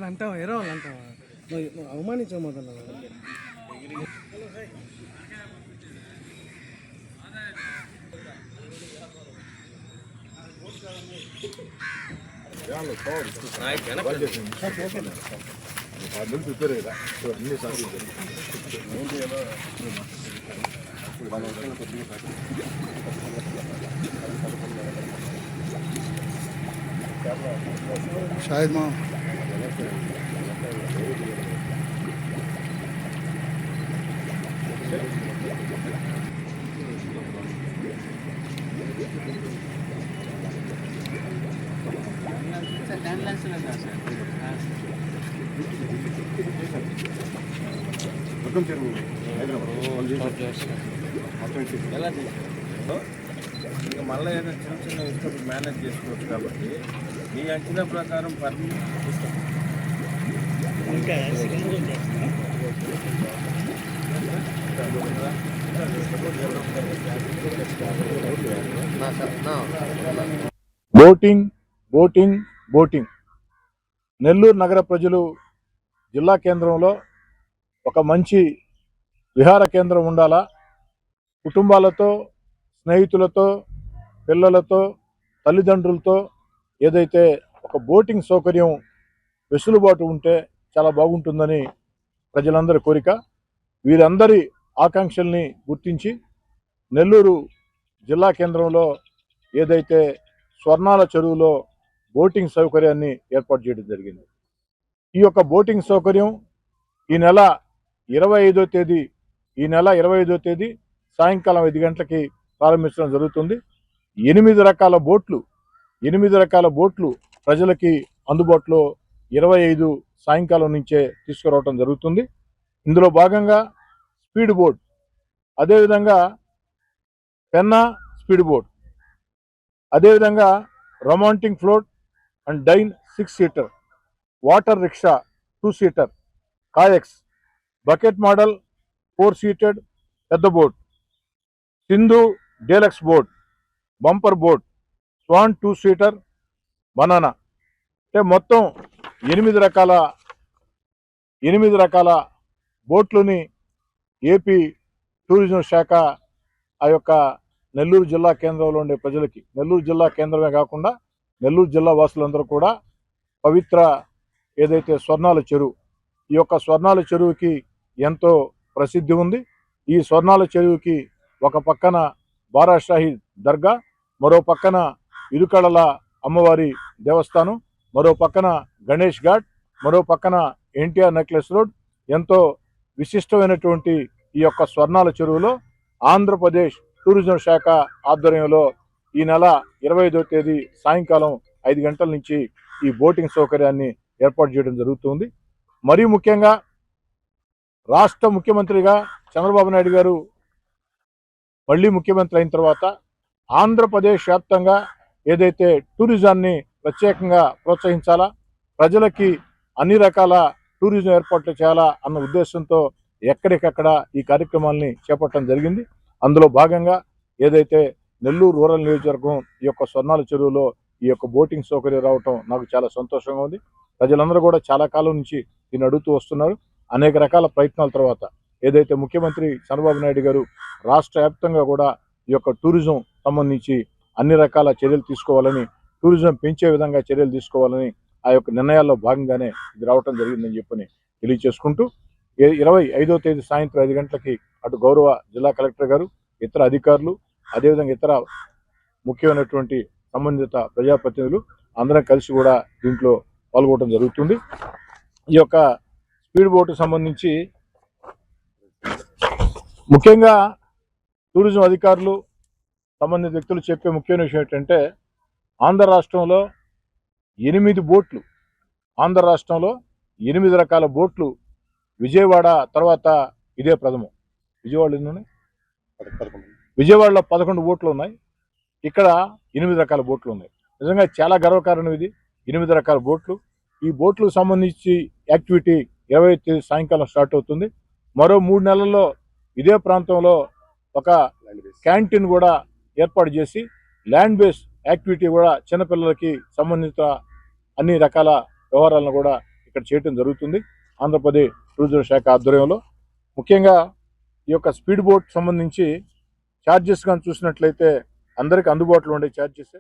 అంటావా ఎరో వాళ్ళు అంటావా అవమానించమోదన్నా शायद माँ ఇక మళ్ళీ ఏదైనా చిన్న చిన్న ఇష్టం మేనేజ్ చేసుకోవచ్చు కాబట్టి మీ అంచనా ప్రకారం బోటింగ్ బోటింగ్ బోటింగ్ నెల్లూరు నగర ప్రజలు జిల్లా కేంద్రంలో ఒక మంచి విహార కేంద్రం ఉండాలా, కుటుంబాలతో స్నేహితులతో పిల్లలతో తల్లిదండ్రులతో ఏదైతే ఒక బోటింగ్ సౌకర్యం వెసులుబాటు ఉంటే చాలా బాగుంటుందని ప్రజలందరి కోరిక. వీరందరి ఆకాంక్షల్ని గుర్తించి నెల్లూరు జిల్లా కేంద్రంలో ఏదైతే స్వర్ణాల చెరువులో బోటింగ్ సౌకర్యాన్ని ఏర్పాటు చేయడం జరిగింది. ఈ యొక్క బోటింగ్ సౌకర్యం ఈ నెల 25వ తేదీ సాయంకాలం 5 గంటలకి ప్రారంభించడం జరుగుతుంది. 8 రకాల బోట్లు ప్రజలకి అందుబాటులో 25 సాయంకాలం నుంచే తీసుకురావడం జరుగుతుంది. ఇందులో భాగంగా స్పీడ్ బోట్, అదేవిధంగా పెన్నా స్పీడ్ బోట్, అదేవిధంగా romantic float and dine 6 seater, water rickshaw 2 seater, kayaks, bucket model 4 seated పెద్ద boat, Sindhu deluxe boat, bumper boat, swan 2 seater, banana, అంటే మొత్తం 8 రకాల బోట్లని ఏపీ టూరిజం శాఖ ఆ యొక్క నెల్లూరు జిల్లా కేంద్రంలో ఉండే ప్రజలకి, నెల్లూరు జిల్లా కేంద్రమే కాకుండా నెల్లూరు జిల్లా వాసులందరూ కూడా పవిత్ర ఏదైతే స్వర్ణాల చెరువు, ఈ యొక్క స్వర్ణాల చెరువుకి ఎంతో ప్రసిద్ధి ఉంది. ఈ స్వర్ణాల చెరువుకి ఒక పక్కన బారాషాహి దర్గా, మరో పక్కన ఇరుకడల అమ్మవారి దేవస్థానం, మరో పక్కన గణేష్ ఘాట్, మరో పక్కన ఎన్టీఆర్ నెక్లెస్ రోడ్, ఎంతో విశిష్టమైనటువంటి ఈ యొక్క స్వర్ణాల చెరువులో ఆంధ్రప్రదేశ్ టూరిజం శాఖ ఆధ్వర్యంలో ఈ నెల 25వ తేదీ సాయంకాలం 5 గంటల నుంచి ఈ బోటింగ్ సౌకర్యాన్ని ఏర్పాటు చేయడం జరుగుతుంది. మరీ ముఖ్యంగా రాష్ట్ర ముఖ్యమంత్రిగా చంద్రబాబు నాయుడు గారు మళ్ళీ ముఖ్యమంత్రి అయిన తర్వాత ఆంధ్రప్రదేశ్ వ్యాప్తంగా ఏదైతే టూరిజాన్ని ప్రత్యేకంగా ప్రోత్సహించాలా, ప్రజలకి అన్ని రకాల టూరిజం ఏర్పాట్లు చేయాలా అన్న ఉద్దేశంతో ఎక్కడికక్కడ ఈ కార్యక్రమాల్ని చేపట్టడం జరిగింది. అందులో భాగంగా ఏదైతే నెల్లూరు రూరల్ నియోజకవర్గం ఈ యొక్క స్వర్ణాల చెరువులో ఈ యొక్క బోటింగ్ సౌకర్యం రావటం నాకు చాలా సంతోషంగా ఉంది. ప్రజలందరూ కూడా చాలా కాలం నుంచి దీన్ని అడుగుతూ వస్తున్నారు. అనేక రకాల ప్రయత్నాల తర్వాత ఏదైతే ముఖ్యమంత్రి చంద్రబాబు నాయుడు గారు రాష్ట్ర వ్యాప్తంగా కూడా ఈ యొక్క టూరిజం సంబంధించి అన్ని రకాల చర్యలు తీసుకోవాలని, టూరిజం పెంచే విధంగా చర్యలు తీసుకోవాలని ఆ యొక్క నిర్ణయాల్లో భాగంగానే ఇది రావటం జరిగిందని చెప్పని తెలియజేసుకుంటూ 25వ తేదీ సాయంత్రం 5 గంటలకి అటు గౌరవ జిల్లా కలెక్టర్ గారు, ఇతర అధికారులు, అదేవిధంగా ఇతర ముఖ్యమైనటువంటి సంబంధిత ప్రజాప్రతినిధులు అందరం కలిసి కూడా దీంట్లో పాల్గొనడం జరుగుతుంది. ఈ యొక్క స్పీడ్ బోటు సంబంధించి ముఖ్యంగా టూరిజం అధికారులు సంబంధిత వ్యక్తులు చెప్పే ముఖ్యమైన విషయం ఏంటంటే ఆంధ్ర రాష్ట్రంలో 8 బోట్లు, ఆంధ్ర రాష్ట్రంలో 8 రకాల బోట్లు, విజయవాడ తర్వాత ఇదే ప్రథమం. విజయవాడలో 11 బోట్లు ఉన్నాయి, ఇక్కడ 8 రకాల బోట్లు ఉన్నాయి. నిజంగా చాలా గర్వకారణం ఇది. 8 రకాల బోట్లు. ఈ బోట్లకు సంబంధించి యాక్టివిటీ 25 తేదీ సాయంకాలం స్టార్ట్ అవుతుంది. మరో 3 నెలల్లో ఇదే ప్రాంతంలో ఒక క్యాంటీన్ కూడా ఏర్పాటు చేసి ల్యాండ్ బేస్ యాక్టివిటీ కూడా చిన్నపిల్లలకి సంబంధిత అన్ని రకాల వ్యవహారాలను కూడా ఇక్కడ చేయడం జరుగుతుంది ఆంధ్రప్రదేశ్ టూరిజం శాఖ ఆధ్వర్యంలో. ముఖ్యంగా ఈ యొక్క స్పీడ్ బోట్ సంబంధించి ఛార్జెస్ కానీ చూసినట్లయితే అందరికీ అందుబాటులో ఉండే ఛార్జెస్.